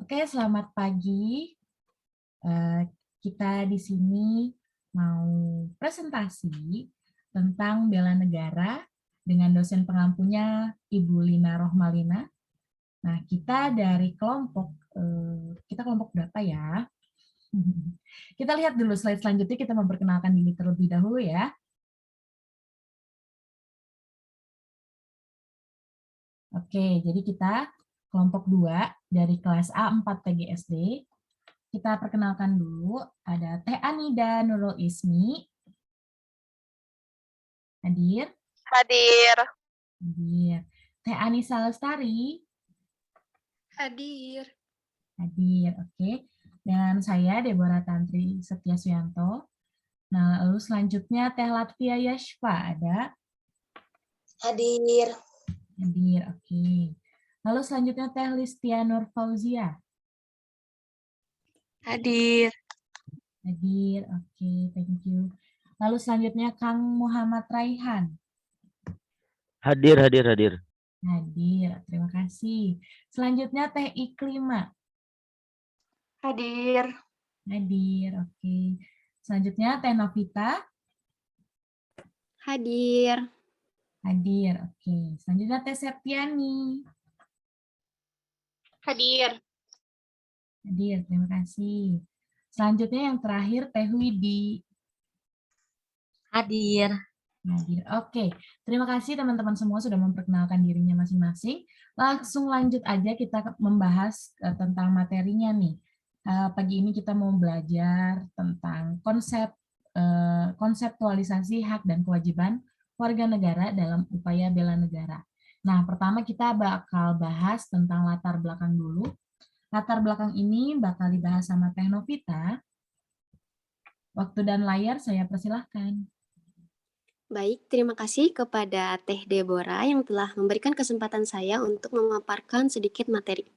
Oke, selamat pagi. Eh, Kita di sini mau presentasi tentang bela negara dengan dosen pengampunya Ibu Lina Rohmalina. Nah, kita dari kita kelompok berapa ya? Kita lihat dulu slide selanjutnya, kita memperkenalkan diri terlebih dahulu ya. Oke, jadi kita kelompok 2 dari kelas A4 PGSD. Kita perkenalkan dulu, ada Teh Anida Nurul Ismi, hadir. Hadir. Hadir. Teh Anissa Lestari, Hadir. hadir, oke. Dan saya Deborah Tantri Setia Suyanto. Nah, lalu selanjutnya Teh Latvia Yashfa ada. Hadir. Hadir, oke. Lalu selanjutnya Teh Listia Nur Fauzia. Hadir. Hadir, oke, thank you. Lalu selanjutnya Kang Muhammad Raihan. Hadir. Hadir, terima kasih. Selanjutnya Teh Iklima. Hadir. Hadir, oke. Selanjutnya Teh Novita. Hadir. Hadir, oke. Selanjutnya Teh Septiani. Hadir. Hadir, terima kasih. Selanjutnya yang terakhir Teh Widi. Hadir. Hadir, oke. Terima kasih teman-teman semua sudah memperkenalkan dirinya masing-masing. Langsung lanjut aja kita membahas tentang materinya nih. Pagi ini kita mau belajar tentang konseptualisasi hak dan kewajiban warga negara dalam upaya bela negara. Nah, pertama kita bakal bahas tentang latar belakang dulu. Latar belakang ini bakal dibahas sama Teh Novita. Waktu dan layar saya persilahkan. Baik, terima kasih kepada Teh Deborah yang telah memberikan kesempatan saya untuk memaparkan sedikit materi.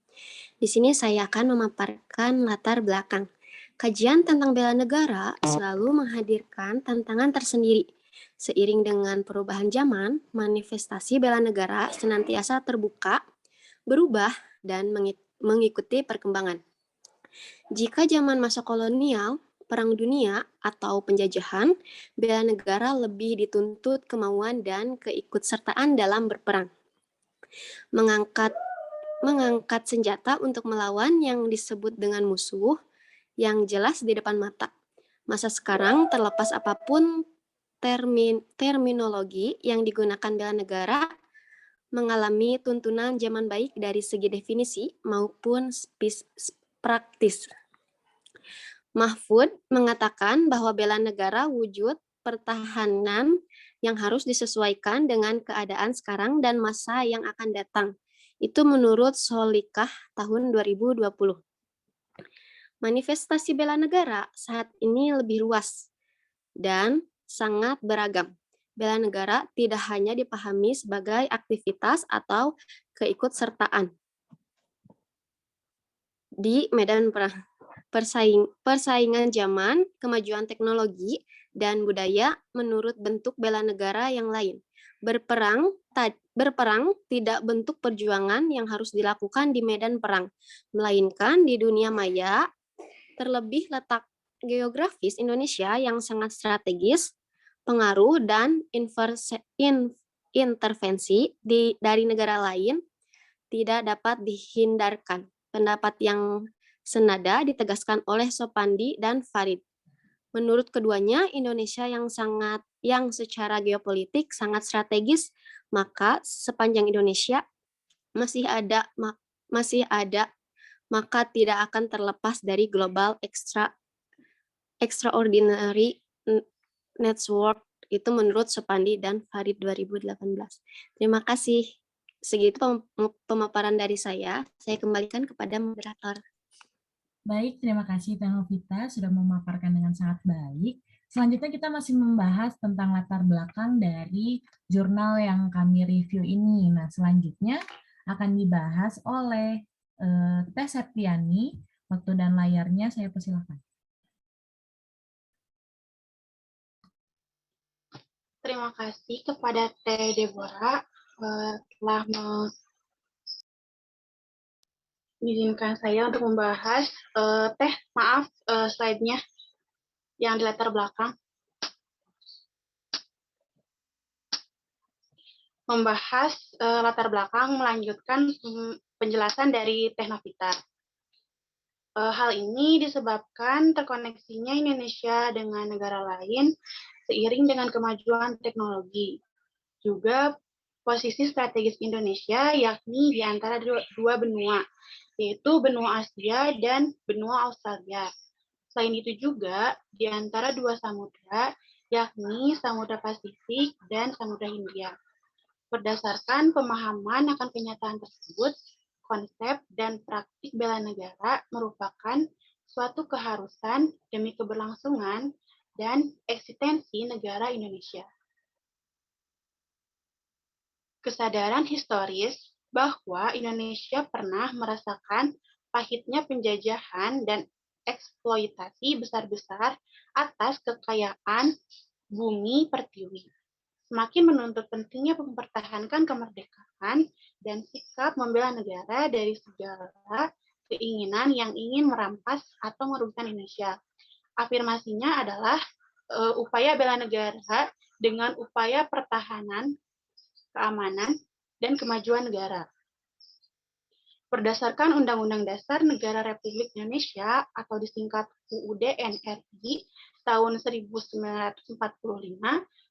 Di sini saya akan memaparkan latar belakang. Kajian tentang bela negara selalu menghadirkan tantangan tersendiri. Seiring dengan perubahan zaman, manifestasi bela negara senantiasa terbuka, berubah, dan mengikuti perkembangan. Jika zaman masa kolonial, Perang Dunia, atau penjajahan, bela negara lebih dituntut kemauan dan keikutsertaan dalam berperang. Mengangkat senjata untuk melawan yang disebut dengan musuh yang jelas di depan mata. Masa sekarang, terlepas apapun terminologi yang digunakan bela negara, mengalami tuntunan zaman baik dari segi definisi maupun praktis. Mahfud mengatakan bahwa bela negara wujud pertahanan yang harus disesuaikan dengan keadaan sekarang dan masa yang akan datang. Itu menurut Solikah tahun 2020. Manifestasi bela negara saat ini lebih luas dan sangat beragam. Bela negara tidak hanya dipahami sebagai aktivitas atau keikutsertaan di medan perang. Persaingan zaman, kemajuan teknologi, dan budaya menurut bentuk bela negara yang lain. Berperang tidak bentuk perjuangan yang harus dilakukan di medan perang, melainkan di dunia maya, terlebih letak geografis Indonesia yang sangat strategis, pengaruh dan intervensi dari negara lain tidak dapat dihindarkan. Pendapat yang senada ditegaskan oleh Sopandi dan Farid. Menurut keduanya, Indonesia yang secara geopolitik sangat strategis, maka sepanjang Indonesia masih ada, maka tidak akan terlepas dari global extraordinary network. Itu menurut Sopandi dan Farid 2018. Terima kasih. Segitu pemaparan dari saya. Saya kembalikan kepada moderator. Baik, terima kasih Teh Novita sudah memaparkan dengan sangat baik. Selanjutnya kita masih membahas tentang latar belakang dari jurnal yang kami review ini. Nah, selanjutnya akan dibahas oleh Teh Septiani. Waktu dan layarnya saya persilakan. Terima kasih kepada Teh Deborah telah Izinkan saya untuk membahas slide-nya yang di latar belakang. Membahas latar belakang melanjutkan penjelasan dari Teh Novita. Hal ini disebabkan terkoneksinya Indonesia dengan negara lain seiring dengan kemajuan teknologi. Juga posisi strategis Indonesia yakni di antara dua benua, yaitu benua Asia dan benua Australia. Selain itu juga di antara dua samudra, yakni Samudra Pasifik dan Samudra Hindia. Berdasarkan pemahaman akan kenyataan tersebut, konsep dan praktik bela negara merupakan suatu keharusan demi keberlangsungan dan eksistensi negara Indonesia. Kesadaran historis bahwa Indonesia pernah merasakan pahitnya penjajahan dan eksploitasi besar-besar atas kekayaan bumi pertiwi. Semakin menuntut pentingnya mempertahankan kemerdekaan dan sikap membela negara dari segala keinginan yang ingin merampas atau merugikan Indonesia. Afirmasinya adalah upaya bela negara dengan upaya pertahanan keamanan, dan kemajuan negara. Berdasarkan Undang-Undang Dasar Negara Republik Indonesia atau disingkat UUD NRI tahun 1945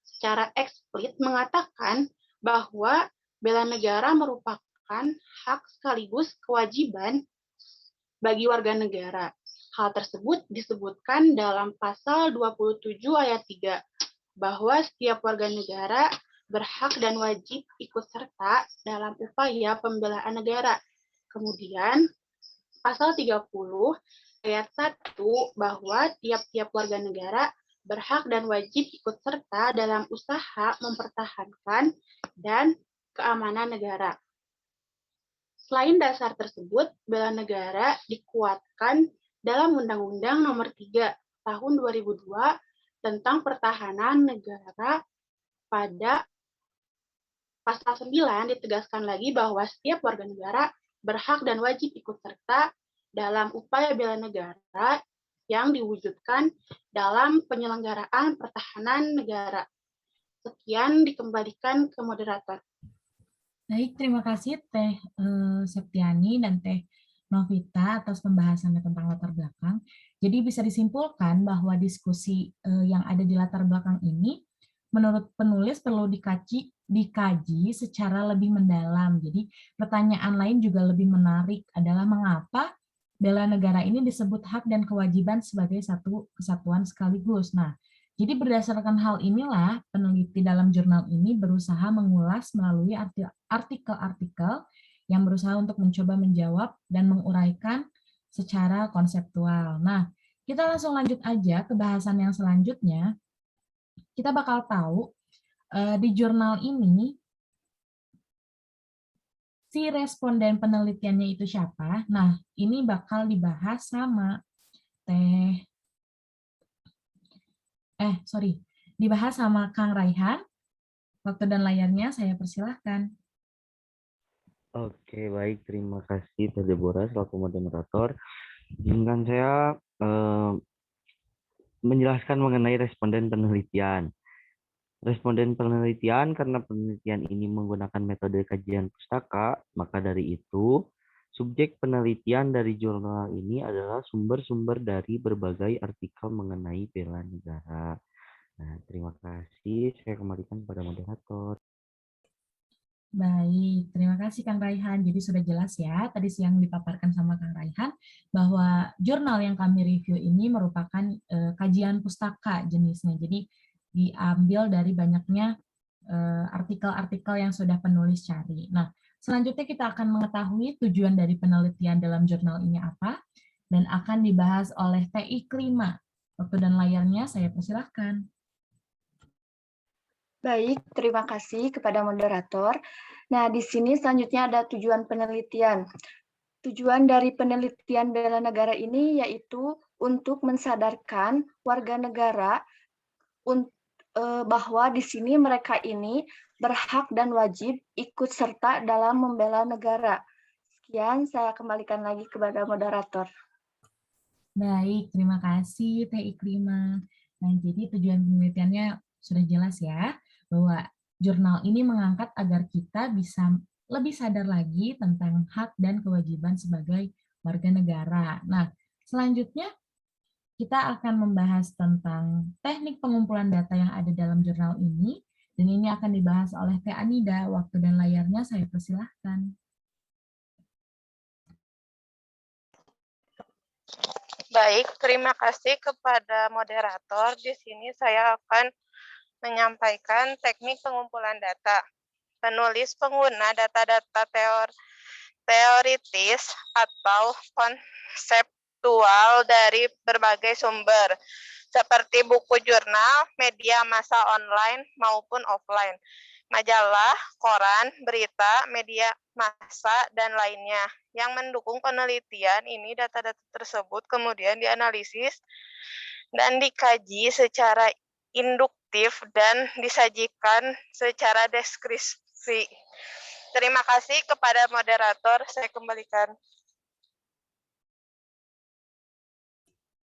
secara eksplisit mengatakan bahwa bela negara merupakan hak sekaligus kewajiban bagi warga negara. Hal tersebut disebutkan dalam pasal 27 ayat 3 bahwa setiap warga negara berhak dan wajib ikut serta dalam upaya pembelaan negara. Kemudian, pasal 30 ayat 1 bahwa tiap-tiap warga negara berhak dan wajib ikut serta dalam usaha mempertahankan dan keamanan negara. Selain dasar tersebut, bela negara dikuatkan dalam Undang-Undang Nomor 3 Tahun 2002 tentang Pertahanan Negara. Pada pasal 9 ditegaskan lagi bahwa setiap warga negara berhak dan wajib ikut serta dalam upaya bela negara yang diwujudkan dalam penyelenggaraan pertahanan negara. Sekian dikembalikan ke moderator. Baik, terima kasih Teh Septiani dan Teh Novita atas pembahasannya tentang latar belakang. Jadi bisa disimpulkan bahwa diskusi yang ada di latar belakang ini menurut penulis perlu dikaji secara lebih mendalam. Jadi pertanyaan lain juga lebih menarik adalah mengapa bela negara ini disebut hak dan kewajiban sebagai satu kesatuan sekaligus. Nah, jadi berdasarkan hal inilah peneliti dalam jurnal ini berusaha mengulas melalui artikel-artikel yang berusaha untuk mencoba menjawab dan menguraikan secara konseptual. Nah, kita langsung lanjut aja ke bahasan yang selanjutnya. Kita bakal tahu di jurnal ini si responden penelitiannya itu siapa. Nah, ini bakal dibahas sama dibahas sama Kang Raihan. Waktu dan layarnya saya persilahkan. Oke, baik. Terima kasih Teh Deborah selaku moderator. Izinkan saya menjelaskan mengenai responden penelitian. Responden penelitian karena penelitian ini menggunakan metode kajian pustaka, maka dari itu subjek penelitian dari jurnal ini adalah sumber-sumber dari berbagai artikel mengenai bela negara. Nah, terima kasih. Saya kembalikan kepada moderator. Baik, terima kasih Kang Raihan. Jadi sudah jelas ya, tadi siang dipaparkan sama Kang Raihan, bahwa jurnal yang kami review ini merupakan kajian pustaka jenisnya. Jadi diambil dari banyaknya artikel-artikel yang sudah penulis cari. Nah, selanjutnya kita akan mengetahui tujuan dari penelitian dalam jurnal ini apa, dan akan dibahas oleh TI Klima. Waktu dan layarnya saya persilahkan. Baik, terima kasih kepada moderator. Nah, di sini selanjutnya ada tujuan penelitian. Tujuan dari penelitian bela negara ini yaitu untuk mensadarkan warga negara bahwa di sini mereka ini berhak dan wajib ikut serta dalam membela negara. Sekian, saya kembalikan lagi kepada moderator. Baik, terima kasih Teh Ikrimah. Nah, jadi tujuan penelitiannya sudah jelas ya, bahwa jurnal ini mengangkat agar kita bisa lebih sadar lagi tentang hak dan kewajiban sebagai warga negara. Nah, selanjutnya kita akan membahas tentang teknik pengumpulan data yang ada dalam jurnal ini, dan ini akan dibahas oleh Teh Anida. Waktu dan layarnya saya persilahkan. Baik, terima kasih kepada moderator. Di sini saya akan menyampaikan teknik pengumpulan data. Penulis pengguna data-data teoritis atau konseptual dari berbagai sumber, seperti buku jurnal, media massa online maupun offline, majalah, koran, berita, media massa, dan lainnya. Yang mendukung penelitian ini, data-data tersebut kemudian dianalisis dan dikaji secara induktif dan disajikan secara deskripsi. Terima kasih kepada moderator, saya kembalikan.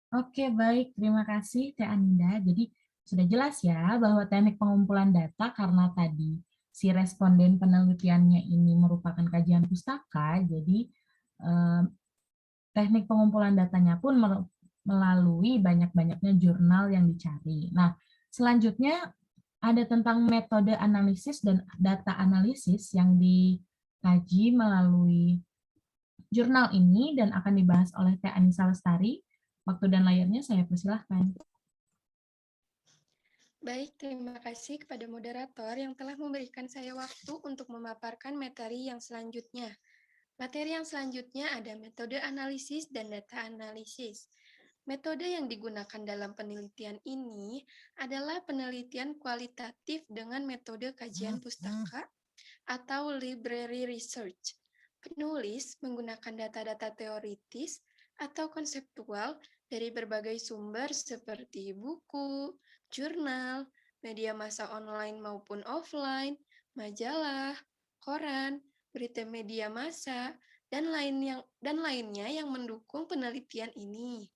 Oke, baik. Terima kasih, Teh Anida. Jadi, sudah jelas ya bahwa teknik pengumpulan data karena tadi si responden penelitiannya ini merupakan kajian pustaka, jadi teknik pengumpulan datanya pun melalui banyak-banyaknya jurnal yang dicari. Nah, selanjutnya ada tentang metode analisis dan data analisis yang dikaji melalui jurnal ini dan akan dibahas oleh Teh Anissa Lestari. Waktu dan layarnya saya persilahkan. Baik, terima kasih kepada moderator yang telah memberikan saya waktu untuk memaparkan materi yang selanjutnya. Materi yang selanjutnya ada metode analisis dan data analisis. Metode yang digunakan dalam penelitian ini adalah penelitian kualitatif dengan metode kajian pustaka atau library research. Penulis menggunakan data-data teoritis atau konseptual dari berbagai sumber seperti buku, jurnal, media massa online maupun offline, majalah, koran, berita media massa, dan lainnya yang mendukung penelitian ini.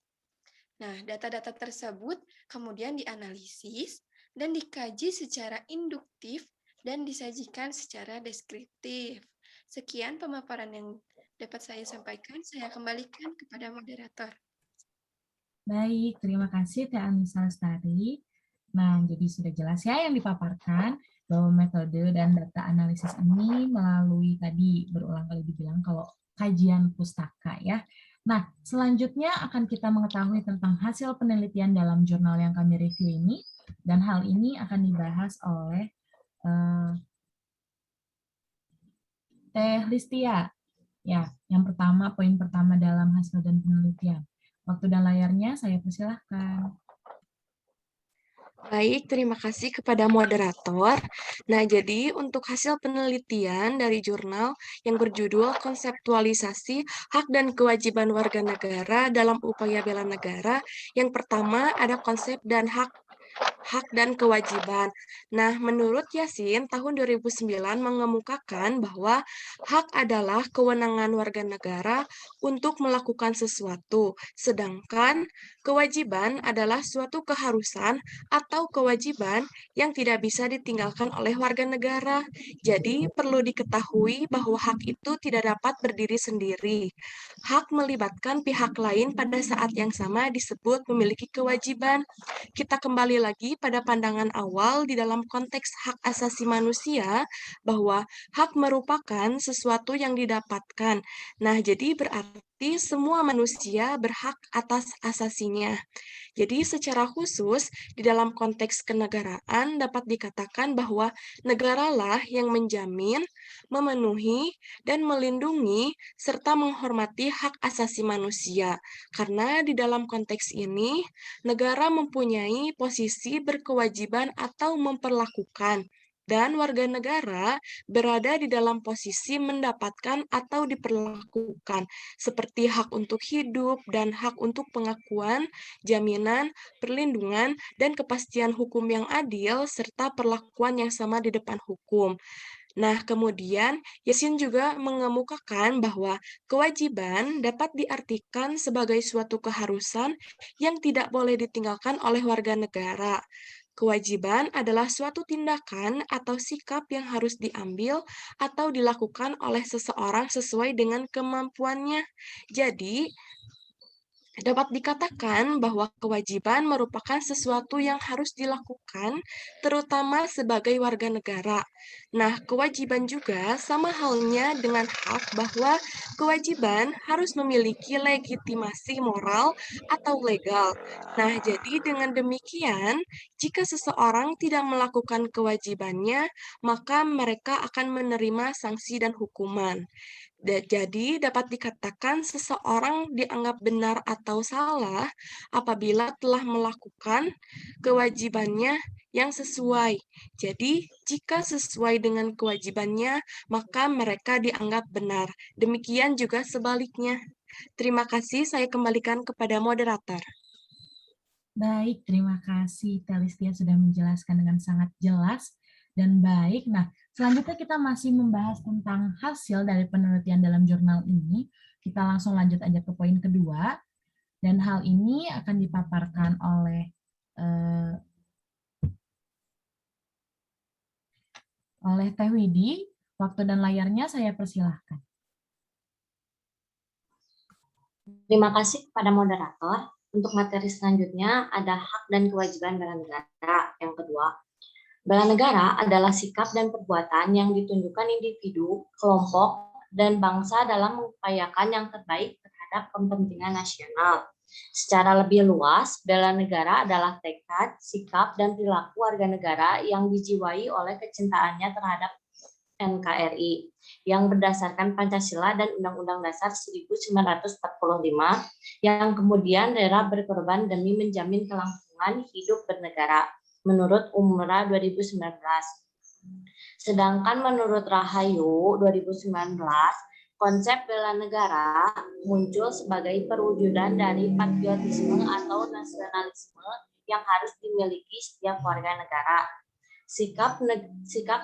Nah, data-data tersebut kemudian dianalisis dan dikaji secara induktif dan disajikan secara deskriptif. Sekian pemaparan yang dapat saya sampaikan. Saya kembalikan kepada moderator. Baik, terima kasih Teh Anissa Lestari. Nah, jadi sudah jelas ya yang dipaparkan bahwa metode dan data analisis ini melalui tadi berulang kali dibilang kalau kajian pustaka ya. Nah, selanjutnya akan kita mengetahui tentang hasil penelitian dalam jurnal yang kami review ini, dan hal ini akan dibahas oleh Teh Listia. Ya, yang pertama, poin pertama dalam hasil dan penelitian. Waktu dan layarnya saya persilahkan. Baik, terima kasih kepada moderator. Nah, jadi untuk hasil penelitian dari jurnal yang berjudul Konseptualisasi Hak dan Kewajiban Warga Negara dalam Upaya Bela Negara, yang pertama ada konsep dan hak dan kewajiban. Nah, menurut Yasin, tahun 2009 mengemukakan bahwa hak adalah kewenangan warga negara untuk melakukan sesuatu, sedangkan kewajiban adalah suatu keharusan atau kewajiban yang tidak bisa ditinggalkan oleh warga negara. Jadi, perlu diketahui bahwa hak itu tidak dapat berdiri sendiri. Hak melibatkan pihak lain pada saat yang sama disebut memiliki kewajiban. Kita kembali lagi pada pandangan awal di dalam konteks hak asasi manusia, bahwa hak merupakan sesuatu yang didapatkan. Nah, jadi berarti semua manusia berhak atas asasinya. Jadi secara khusus, di dalam konteks kenegaraan dapat dikatakan bahwa negaralah yang menjamin, memenuhi, dan melindungi, serta menghormati hak asasi manusia. Karena di dalam konteks ini, negara mempunyai posisi berkewajiban atau memperlakukan, dan warga negara berada di dalam posisi mendapatkan atau diperlakukan, seperti hak untuk hidup dan hak untuk pengakuan, jaminan, perlindungan, dan kepastian hukum yang adil, serta perlakuan yang sama di depan hukum. Nah, kemudian Yasin juga mengemukakan bahwa kewajiban dapat diartikan sebagai suatu keharusan yang tidak boleh ditinggalkan oleh warga negara. Kewajiban adalah suatu tindakan atau sikap yang harus diambil atau dilakukan oleh seseorang sesuai dengan kemampuannya. Jadi, dapat dikatakan bahwa kewajiban merupakan sesuatu yang harus dilakukan, terutama sebagai warga negara. Nah, kewajiban juga sama halnya dengan hak, bahwa kewajiban harus memiliki legitimasi moral atau legal. Nah, jadi dengan demikian, jika seseorang tidak melakukan kewajibannya, maka mereka akan menerima sanksi dan hukuman. Jadi, dapat dikatakan seseorang dianggap benar atau salah apabila telah melakukan kewajibannya yang sesuai. Jadi, jika sesuai dengan kewajibannya, maka mereka dianggap benar. Demikian juga sebaliknya. Terima kasih, saya kembalikan kepada moderator. Baik, terima kasih Telistia sudah menjelaskan dengan sangat jelas dan baik. Nah, selanjutnya kita masih membahas tentang hasil dari penelitian dalam jurnal ini. Kita langsung lanjut aja ke poin kedua. Dan hal ini akan dipaparkan oleh Teh Widi. Waktu dan layarnya saya persilahkan. Terima kasih kepada moderator. Untuk materi selanjutnya ada hak dan kewajiban bela negara. Yang kedua, bela negara adalah sikap dan perbuatan yang ditunjukkan individu, kelompok, dan bangsa dalam mengupayakan yang terbaik terhadap kepentingan nasional. Secara lebih luas, bela negara adalah tekad, sikap, dan perilaku warga negara yang dijiwai oleh kecintaannya terhadap NKRI yang berdasarkan Pancasila dan Undang-Undang Dasar 1945 yang kemudian rela berkorban demi menjamin kelangsungan hidup bernegara menurut Umra 2019. Sedangkan menurut Rahayu 2019, konsep bela negara muncul sebagai perwujudan dari patriotisme atau nasionalisme yang harus dimiliki setiap warga negara. Sikap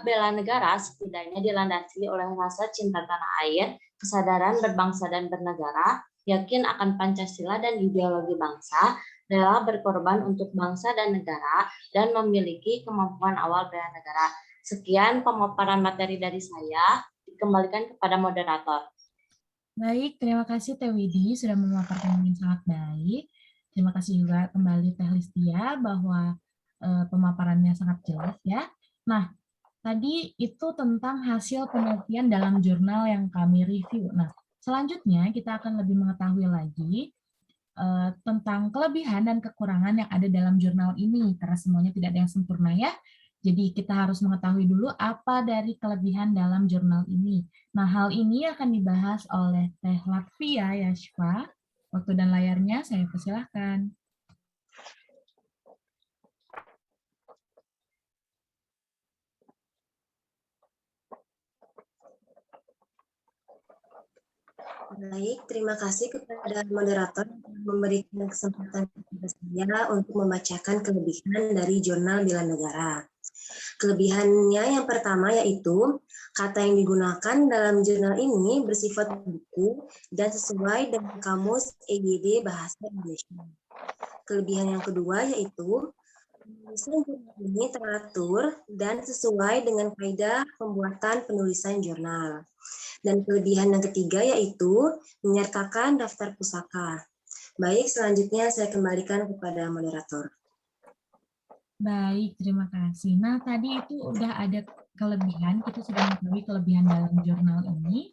bela negara setidaknya dilandasi oleh rasa cinta tanah air, kesadaran berbangsa dan bernegara, yakin akan Pancasila dan ideologi bangsa, rela berkorban untuk bangsa dan negara, dan memiliki kemampuan awal bela negara. Sekian pemaparan materi dari saya, dikembalikan kepada moderator. Baik, terima kasih Teh Widi sudah memaparkan dengan sangat baik. Terima kasih juga kembali Teh Listia bahwa pemaparannya sangat jelas ya. Nah, tadi itu tentang hasil penelitian dalam jurnal yang kami review. Nah, selanjutnya kita akan lebih mengetahui lagi tentang kelebihan dan kekurangan yang ada dalam jurnal ini, karena semuanya tidak ada yang sempurna ya. Jadi kita harus mengetahui dulu apa dari kelebihan dalam jurnal ini. Nah, hal ini akan dibahas oleh Teh Latvia Yashva. Waktu dan layarnya saya persilahkan. Baik, terima kasih kepada moderator yang memberikan kesempatan kepada saya untuk membacakan kelebihan dari jurnal bela negara. Kelebihannya yang pertama yaitu kata yang digunakan dalam jurnal ini bersifat buku dan sesuai dengan kamus EYD Bahasa Indonesia. Kelebihan yang kedua yaitu penulisan jurnal ini teratur dan sesuai dengan kaidah pembuatan penulisan jurnal. Dan kelebihan yang ketiga yaitu menyertakan daftar pusaka. Baik, selanjutnya saya kembalikan kepada moderator. Baik, terima kasih. Nah, tadi itu udah ada kelebihan, kita sudah mengetahui kelebihan dalam jurnal ini.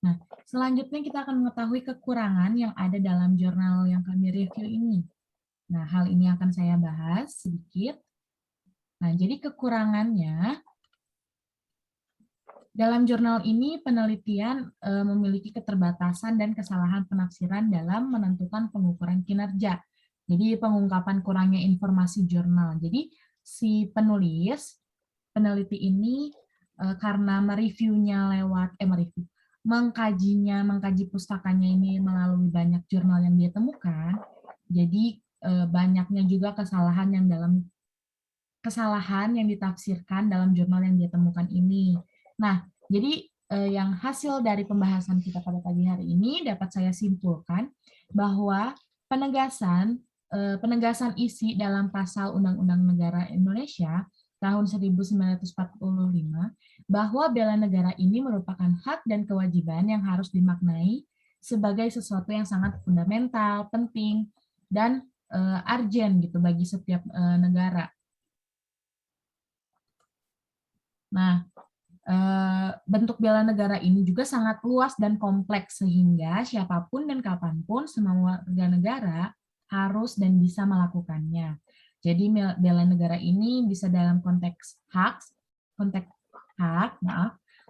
Nah, selanjutnya kita akan mengetahui kekurangan yang ada dalam jurnal yang kami review ini. Nah, hal ini akan saya bahas sedikit. Nah, jadi kekurangannya, dalam jurnal ini penelitian memiliki keterbatasan dan kesalahan penafsiran dalam menentukan pengukuran kinerja. Jadi pengungkapan kurangnya informasi jurnal. Jadi si peneliti ini karena mengkaji pustakanya ini melalui banyak jurnal yang dia temukan, jadi banyaknya juga kesalahan yang ditafsirkan dalam jurnal yang dia temukan ini. Nah, jadi yang hasil dari pembahasan kita pada pagi hari ini dapat saya simpulkan bahwa penegasan isi dalam pasal Undang-Undang Negara Indonesia tahun 1945 bahwa bela negara ini merupakan hak dan kewajiban yang harus dimaknai sebagai sesuatu yang sangat fundamental, penting, dan urgent gitu bagi setiap negara. Nah, bentuk bela negara ini juga sangat luas dan kompleks sehingga siapapun dan kapanpun semua warga negara harus dan bisa melakukannya. Jadi bela negara ini bisa dalam konteks hak,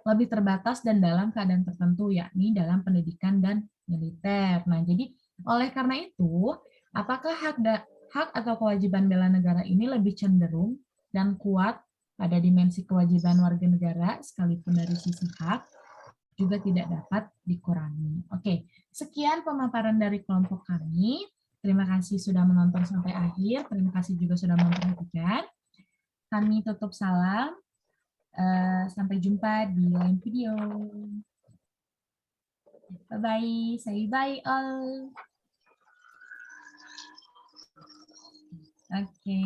lebih terbatas dan dalam keadaan tertentu, yakni dalam pendidikan dan militer. Nah, jadi oleh karena itu, apakah hak atau kewajiban bela negara ini lebih cenderung dan kuat pada dimensi kewajiban warga negara, sekalipun dari sisi hak, juga tidak dapat dikurangi. Oke, sekian pemaparan dari kelompok kami. Terima kasih sudah menonton sampai akhir. Terima kasih juga sudah memperhatikan. Kami tutup salam. Sampai jumpa di lain video. Bye-bye. Say bye all. Oke.